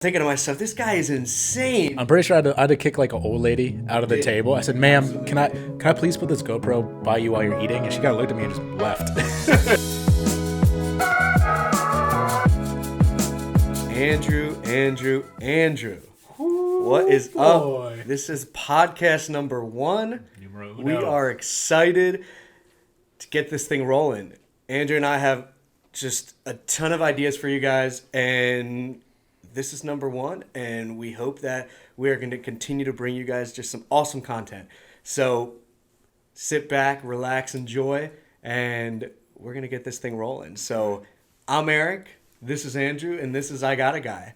Thinking to myself, this guy is insane. I'm pretty sure I had to kick like an old lady out of the table. I said, "Ma'am, can I please put this GoPro by you while you're eating?" And she kind of looked at me and just left. Andrew. What is up? This is podcast number 1. We are excited to get this thing rolling. Andrew and I have just a ton of ideas for you guys, and this is number 1, and we hope that we are going to continue to bring you guys just some awesome content. So sit back, relax, enjoy, and we're going to get this thing rolling. So I'm Eric, this is Andrew, and this is I Got a Guy.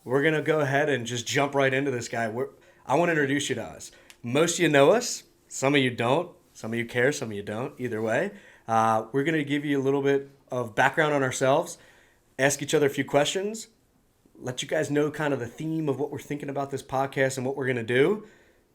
We're going to go ahead and just jump right into this guy. I want to introduce you to us. Most of you know us, some of you don't, some of you care, some of you don't. Either way, we're going to give you a little bit of background on ourselves, ask each other a few questions, let you guys know kind of the theme of what we're thinking about this podcast and what we're going to do,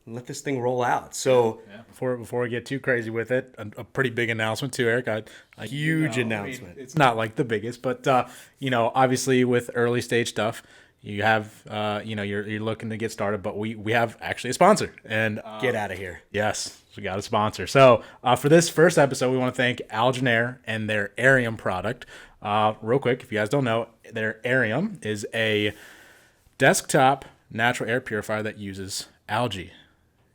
and let this thing roll out. So Before we get too crazy with it, a pretty big announcement too, Eric. Huge announcement. It's not like the biggest, but obviously with early stage stuff, you have you're looking to get started, but we have actually a sponsor. And get out of here. yes, we got a sponsor. So for this first episode, we want to thank Algenair and their Arium product. Real quick, if you guys don't know, their Arium is a desktop natural air purifier that uses algae.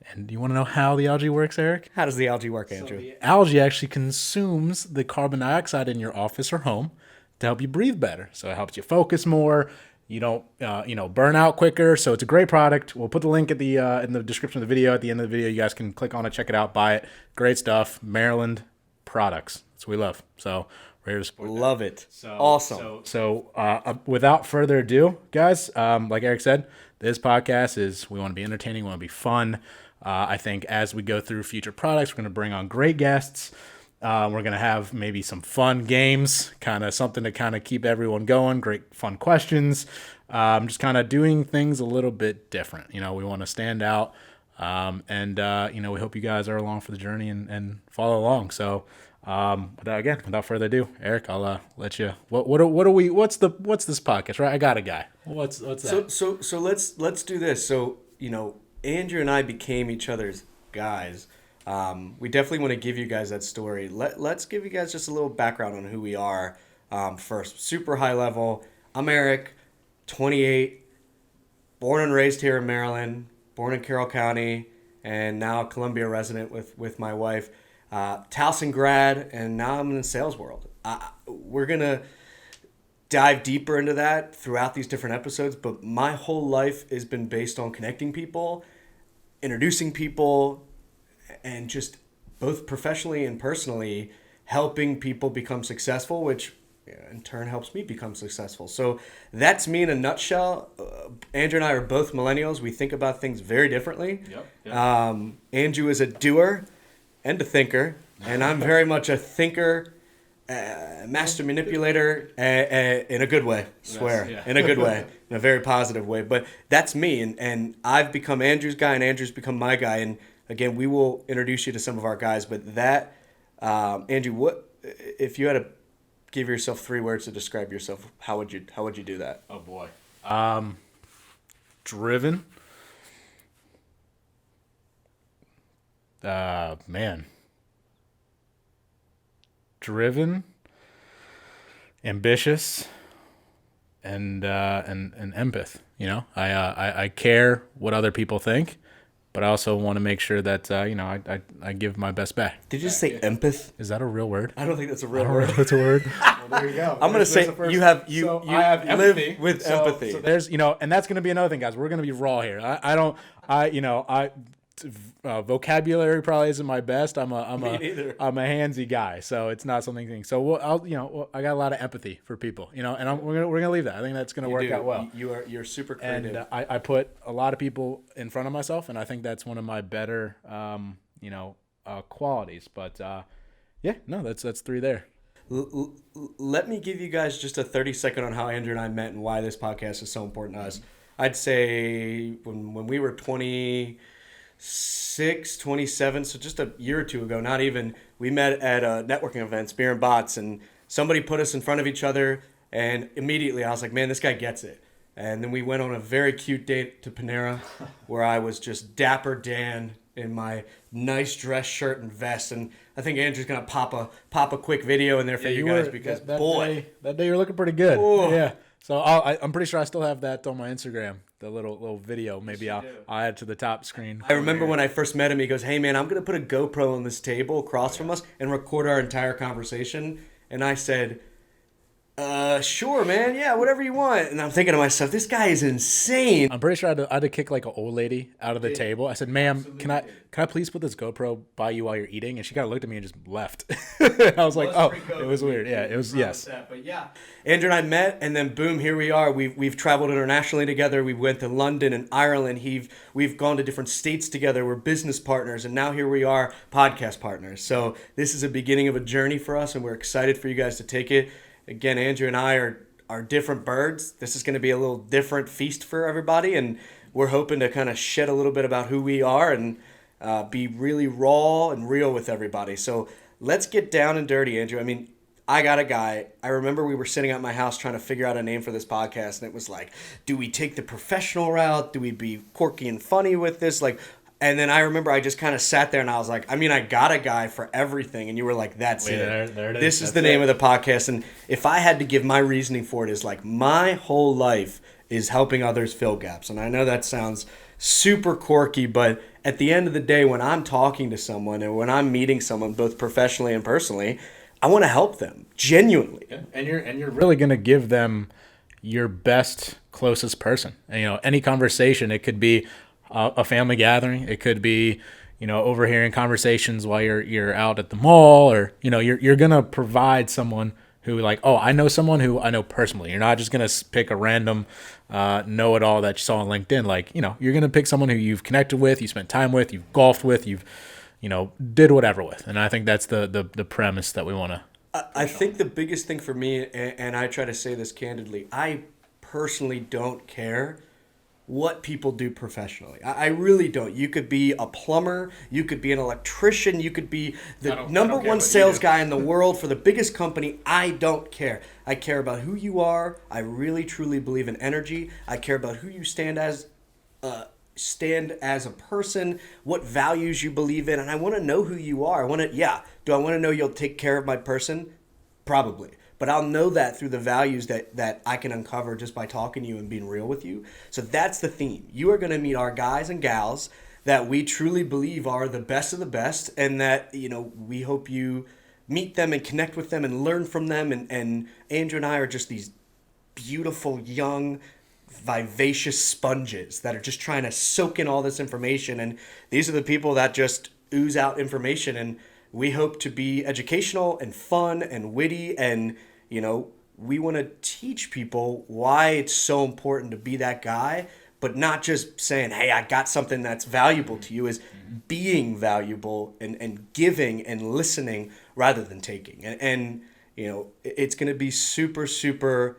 And do you want to know how the algae works, Eric? How does the algae work, Andrew? The algae actually consumes the carbon dioxide in your office or home to help you breathe better. So it helps you focus more. You don't, burn out quicker. So it's a great product. We'll put the link at the in the description of the video. At the end of the video, you guys can click on it, check it out, buy it. Great stuff. Maryland products. That's what we love. So we're here to support that. Love it. Awesome. So without further ado, guys, like Eric said, this podcast we want to be entertaining, we want to be fun. I think as we go through future products, we're going to bring on great guests. We're going to have maybe some fun games, kind of something to kind of keep everyone going, great fun questions, just kind of doing things a little bit different. We want to stand out, and we hope you guys are along for the journey and follow along. So without further ado, Eric, I'll let you. What's this podcast, right? I Got a Guy. What's that? So let's do this. So Andrew and I became each other's guys. We definitely want to give you guys that story. Let's give you guys just a little background on who we are. First, super high level. I'm Eric, 28, born and raised here in Maryland, born in Carroll County, and now a Columbia resident with my wife. Towson grad, and now I'm in the sales world. We're going to dive deeper into that throughout these different episodes, but my whole life has been based on connecting people, introducing people, and just both professionally and personally helping people become successful, which in turn helps me become successful. So that's me in a nutshell. Andrew and I are both millennials. We think about things very differently. Yep. Andrew is a doer and a thinker, and I'm very much a thinker, master manipulator, in a good way, in a good way, in a very positive way. But that's me, and I've become Andrew's guy, and Andrew's become my guy. And again, we will introduce you to some of our guys. But that, Andrew, what if you had to give yourself 3 words to describe yourself? How would you do that? Oh boy. Driven. Driven, ambitious, and empath. I care what other people think, but I also want to make sure that I give my best back. Did you just say empath? Is that a real word? I don't think that's a real word. That's a word. Well, there you go. I'm gonna say you have I have live empathy. with So- empathy. so There's and that's gonna be another thing, guys. We're gonna be raw here. Vocabulary probably isn't my best. I'm a neither. handsy guy, so it's not something. So I got a lot of empathy for people, and we're gonna leave that. I think that's gonna work out well. You're super creative. And I put a lot of people in front of myself, and I think that's one of my better qualities. But that's 3 there. Let me give you guys just a 30-second on how Andrew and I met and why this podcast is so important to us. I'd say when we were 26, 27, so just a year or 2 ago, not even, we met at a networking event, Spear and Bots, and somebody put us in front of each other, and immediately I was like, man, this guy gets it. And then we went on a very cute date to Panera where I was just Dapper Dan in my nice dress shirt and vest. And I think Andrew's going to pop a quick video in there for you guys because, that day you're looking pretty good. Ooh. Yeah. So I'm pretty sure I still have that on my Instagram, the little video. Maybe I'll add to the top screen. I remember when I first met him, he goes, "Hey, man, I'm going to put a GoPro on this table across from us and record our entire conversation." And I said, sure, man. Yeah, whatever you want. And I'm thinking to myself, this guy is insane. I'm pretty sure I had to kick like an old lady out of the table. I said, "Ma'am, can I please put this GoPro by you while you're eating?" And she kind of looked at me and just left. I was like, "Oh, it was weird." Yeah, it was. Yes. But yeah, Andrew and I met, and then boom, here we are. We've traveled internationally together. We went to London and Ireland. We've gone to different states together. We're business partners, and now here we are, podcast partners. So this is a beginning of a journey for us, and we're excited for you guys to take it. Again, Andrew and I are different birds. This is going to be a little different feast for everybody, and we're hoping to kind of shed a little bit about who we are and be really raw and real with everybody. So let's get down and dirty, Andrew. I mean, I got a guy. I remember we were sitting at my house trying to figure out a name for this podcast, and it was like, do we take the professional route? Do we be quirky and funny with this? And then I remember I just kind of sat there and I was like, I mean, I got a guy for everything. And you were like, that's it. There it is. This is the name of the podcast. And if I had to give my reasoning for it, is like my whole life is helping others fill gaps. And I know that sounds super quirky, but at the end of the day, when I'm talking to someone and when I'm meeting someone, both professionally and personally, I want to help them genuinely. Yeah. And you're really going to give them your best, closest person. And, any conversation, it could be a family gathering. It could be, overhearing conversations while you're out at the mall, or, you're going to provide someone who I know someone who I know personally. You're not just going to pick a random know-it-all that you saw on LinkedIn. You're going to pick someone who you've connected with, you spent time with, you've golfed with, you've, did whatever with. And I think that's the premise that we want to. I think the biggest thing for me, and I try to say this candidly, I personally don't care what people do professionally. I really don't. You could be a plumber, you could be an electrician, you could be the number one sales guy in the world for the biggest company. I don't care. I care about who you are. I really truly believe in energy. I care about who you stand as a person, what values you believe in, and I want to know who you are. Do I want to know you'll take care of my person? Probably. But I'll know that through the values that I can uncover just by talking to you and being real with you. So that's the theme. You are going to meet our guys and gals that we truly believe are the best of the best, and that, we hope you meet them and connect with them and learn from them. And Andrew and I are just these beautiful, young, vivacious sponges that are just trying to soak in all this information. And these are the people that just ooze out information, and we hope to be educational and fun and witty, and we want to teach people why it's so important to be that guy, but not just saying, hey, I got something that's valuable to you, is being valuable and giving and listening rather than taking. And it's going to be super, super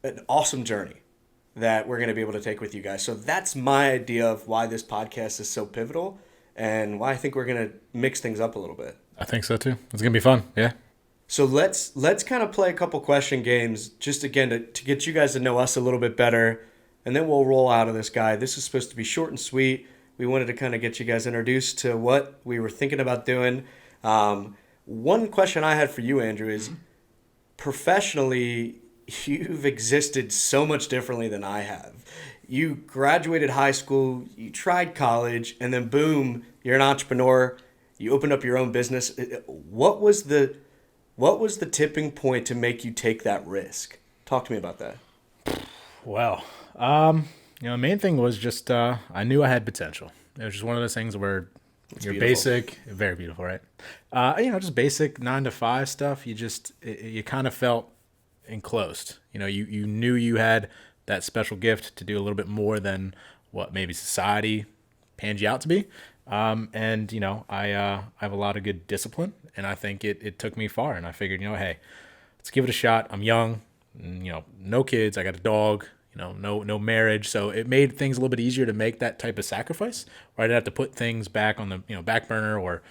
an awesome journey that we're going to be able to take with you guys. So that's my idea of why this podcast is so pivotal and why I think we're going to mix things up a little bit. I think so too. It's going to be fun. Yeah. So let's kind of play a couple question games just again to get you guys to know us a little bit better, and then we'll roll out of this guy. This is supposed to be short and sweet. We wanted to kind of get you guys introduced to what we were thinking about doing. One question I had for you, Andrew, is professionally, you've existed so much differently than I have. You graduated high school, you tried college, and then boom, you're an entrepreneur. You opened up your own business. What was the tipping point to make you take that risk? Talk to me about that. Well, the main thing was just I knew I had potential. It was just one of those things where you're basic, very beautiful, right? Just basic 9-to-5 stuff. You kind of felt enclosed. You knew you had that special gift to do a little bit more than what maybe society panned you out to be. I have a lot of good discipline, and I think it took me far. And I figured, hey, let's give it a shot. I'm young, no kids. I got a dog, no marriage. So it made things a little bit easier to make that type of sacrifice where I didn't have to put things back on the, back burner or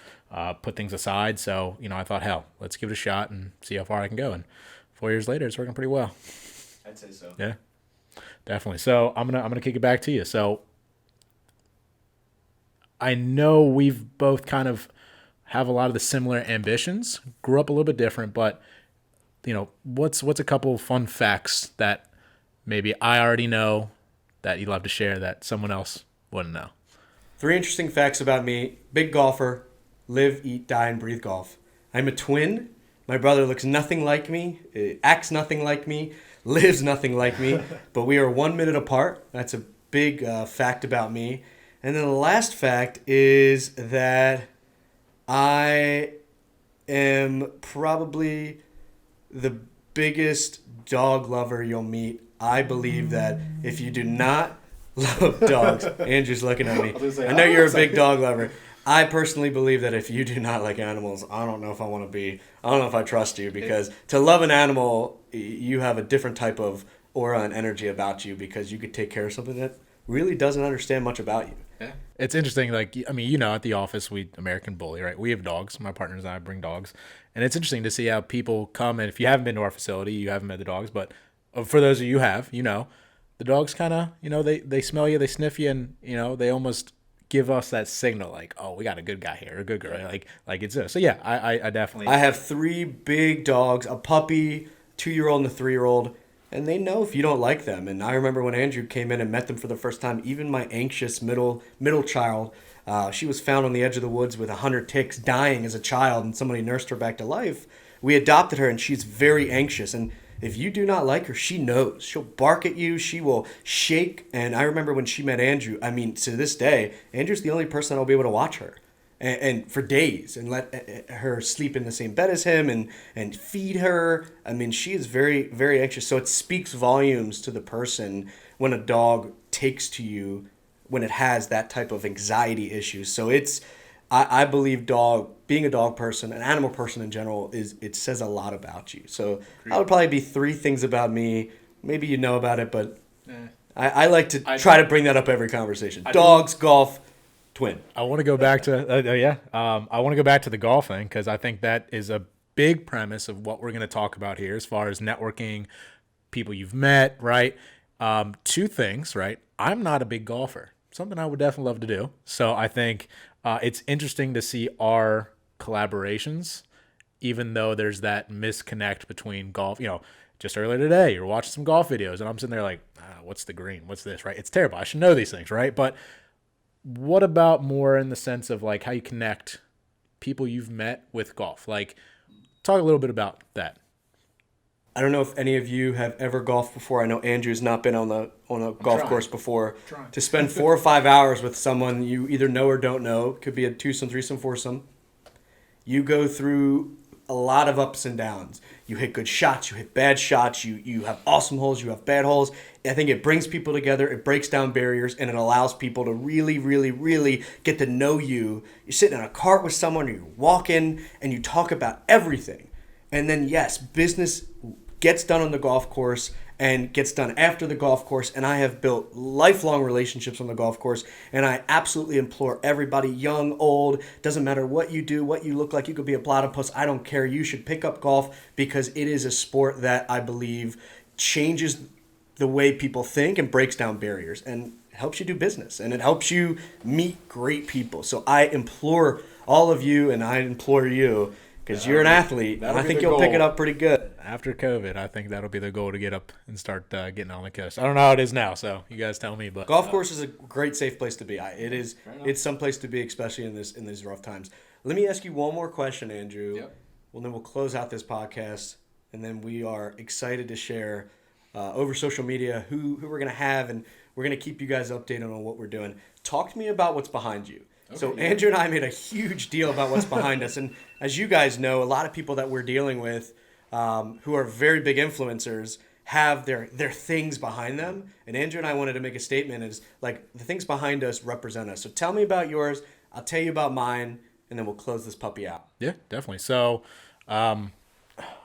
put things aside. So, I thought, hell, let's give it a shot and see how far I can go. And 4 years later, it's working pretty well. I'd say so. Yeah. Definitely. So I'm gonna kick it back to you. So I know we've both kind of have a lot of the similar ambitions. Grew up a little bit different, but what's a couple of fun facts that maybe I already know that you'd love to share that someone else wouldn't know? 3 interesting facts about me. Big golfer. Live, eat, die, and breathe golf. I'm a twin. My brother looks nothing like me, acts nothing like me, lives nothing like me, but we are 1 minute apart. That's a big fact about me. And then the last fact is that I am probably the biggest dog lover you'll meet. I believe that if you do not love dogs, Andrew's looking at me. I know you're a big dog lover. I personally believe that if you do not like animals, I don't know if I trust you, because to love an animal, you have a different type of aura and energy about you, because you could take care of something that really doesn't understand much about you. Yeah. It's interesting. Like, I mean, at the office, we American Bully, right? We have dogs. My partners and I bring dogs. And it's interesting to see how people come. And if you haven't been to our facility, you haven't met the dogs. But for those of you who have, the dogs kind of, they smell you, they sniff you, and, they almost give us that signal like, oh, we got a good guy here, a good girl. Like it's this. So, yeah, I definitely. I have 3 big dogs, a puppy, 2-year-old, and a 3-year-old. And they know if you don't like them. And I remember when Andrew came in and met them for the first time, even my anxious middle child, she was found on the edge of the woods with 100 ticks, dying as a child, and somebody nursed her back to life. We adopted her, and she's very anxious. And if you do not like her, she knows. She'll bark at you. She will shake. And I remember when she met Andrew, I mean, to this day, Andrew's the only person that'll be able to watch her. And for days, and let her sleep in the same bed as him, and feed her. I mean, she is very, very anxious. So it speaks volumes to the person when a dog takes to you, when it has that type of anxiety issues. So I believe being a dog person, an animal person in general, it says a lot about you. So that would probably be 3 things about me. Maybe you know about it, but I like to try to bring that up every conversation. Dogs, golf, twin. I want to go back to I want to go back to the golf thing, because I think that is a big premise of what we're going to talk about here as far as networking, people you've met, right? 2 things, right? I'm not a big golfer. Something I would definitely love to do. So I think it's interesting to see our collaborations, even though there's that misconnect between golf. Just earlier today, you're watching some golf videos, and I'm sitting there like, what's the green? What's this, right? It's terrible. I should know these things, right? But what about more in the sense of like how you connect people you've met with golf? Like, talk a little bit about that. I don't know if any of you have ever golfed before. I know Andrew's not been on a golf course before. To spend 4 or 5 hours with someone you either know or don't know, could be a twosome, threesome, foursome. You go through a lot of ups and downs. You hit good shots, you hit bad shots, you have awesome holes, you have bad holes. I think it brings people together, it breaks down barriers, and it allows people to really, really, really get to know you. You're sitting in a cart with someone, or you're walking, and you talk about everything. And then, yes, business gets done on the golf course and gets done after the golf course, and I have built lifelong relationships on the golf course, and I absolutely implore everybody, young, old, doesn't matter what you do, what you look like, you could be a platypus, I don't care, you should pick up golf, because it is a sport that I believe changes the way people think and breaks down barriers, and helps you do business, and it helps you meet great people. So I implore all of you, and I implore you, because you're an athlete, and I think you'll pick it up pretty good. After COVID, I think that'll be the goal, to get up and start getting on the coast. I don't know how it is now, so you guys tell me. But golf course is a great, safe place to be. It's some place to be, especially in these rough times. Let me ask you one more question, Andrew. Yep. Well, then we'll close out this podcast, and then we are excited to share over social media who we're going to have, and we're going to keep you guys updated on what we're doing. Talk to me about what's behind you. Okay, so Andrew and I made a huge deal about what's behind us, and as you guys know, a lot of people that we're dealing with who are very big influencers have their things behind them. And Andrew and I wanted to make a statement is like, the things behind us represent us. So tell me about yours. I'll tell you about mine, and then we'll close this puppy out. Yeah, definitely. So I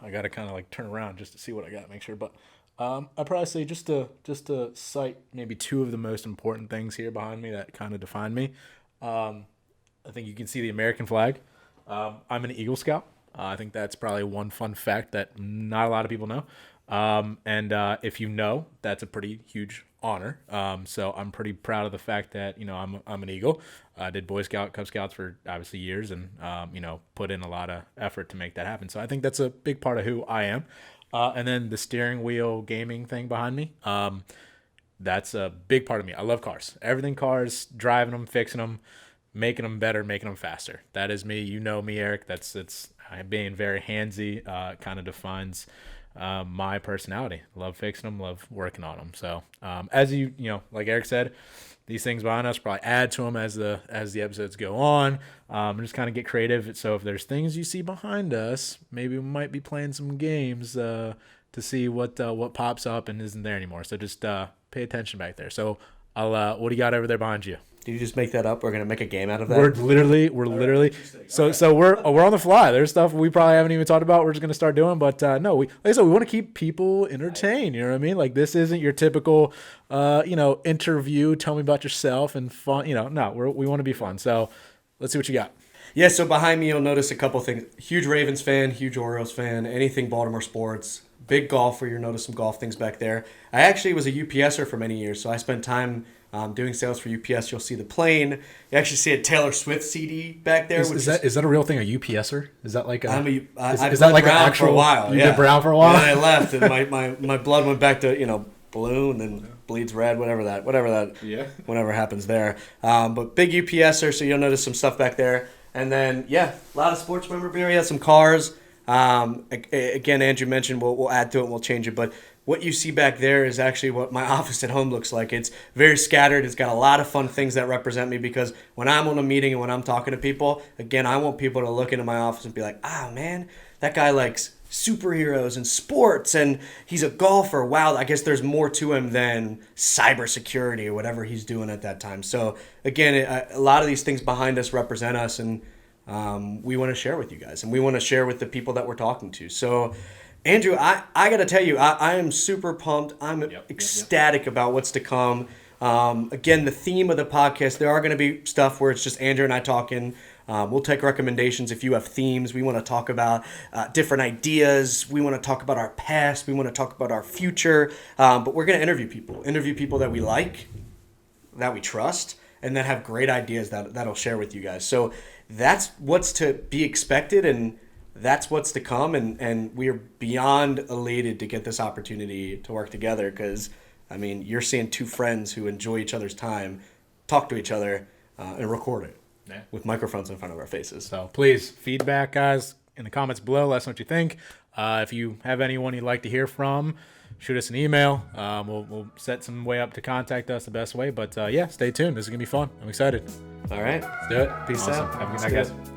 got to kind of like turn around just to see what I got, make sure. But I'd probably say just to cite maybe 2 of the most important things here behind me that kind of define me. I think you can see the American flag. I'm an Eagle Scout. I think that's probably one fun fact that not a lot of people know. And if you know, that's a pretty huge honor. So I'm pretty proud of the fact that, I'm an Eagle. I did Boy Scout, Cub Scouts for obviously years and, put in a lot of effort to make that happen. So I think that's a big part of who I am. And then the steering wheel gaming thing behind me. That's a big part of me. I love cars. Everything cars, driving them, fixing them, making them better, making them faster. That is me. You know me, Eric. It's being very handsy. Kind of defines my personality. Love fixing them, love working on them. So as like Eric said, these things behind us probably add to them as the episodes go on. And just kind of get creative. So if there's things you see behind us, maybe we might be playing some games to see what pops up and isn't there anymore. So just pay attention back there. So what do you got over there behind you? Did you just make that up? We're gonna make a game out of that. We're literally. So we're on the fly. There's stuff we probably haven't even talked about. We're just gonna start doing. But no, like I said, we want to keep people entertained. You know what I mean? Like this isn't your typical, interview. Tell me about yourself and fun. No, we want to be fun. So let's see what you got. Yeah. So behind me, you'll notice a couple things. Huge Ravens fan, huge Orioles fan. Anything Baltimore sports. Big golfer. You'll notice some golf things back there. I actually was a UPSer for many years, so I spent time doing sales for UPS. You'll see the plane. You actually see a Taylor Swift CD back there. Is that a real thing? A UPSer? Is that like a? Is that like an actual? For a while. You did Brown for a while. And I left, and my blood went back to blue, and then bleeds red. Whatever happens there. But big UPSer, so you'll notice some stuff back there. And then a lot of sports memorabilia, some cars. Again, Andrew mentioned we'll add to it and we'll change it, but what you see back there is actually what my office at home looks like. It's very scattered. It's got a lot of fun things that represent me because when I'm on a meeting and when I'm talking to people, again, I want people to look into my office and be like, man, that guy likes superheroes and sports and he's a golfer. Wow, I guess there's more to him than cybersecurity or whatever he's doing at that time. So again, a lot of these things behind us represent us, and we want to share with you guys, and we want to share with the people that we're talking to. So Andrew, I got to tell you, I am super pumped. I'm ecstatic about what's to come. Again, the theme of the podcast, there are going to be stuff where it's just Andrew and I talking. We'll take recommendations if you have themes. We want to talk about different ideas. We want to talk about our past. We want to talk about our future. But we're going to interview people that we like, that we trust, and that have great ideas that'll share with you guys. So that's what's to be expected, and that's what's to come, and we are beyond elated to get this opportunity to work together because, you're seeing two friends who enjoy each other's time, talk to each other, and record it with microphones in front of our faces. So please, feedback, guys, in the comments below. Let us know what you think. If you have anyone you'd like to hear from, shoot us an email. We'll set some way up to contact us the best way. But, stay tuned. This is going to be fun. I'm excited. All right. Let's do it. Peace out. Have a good night, guys.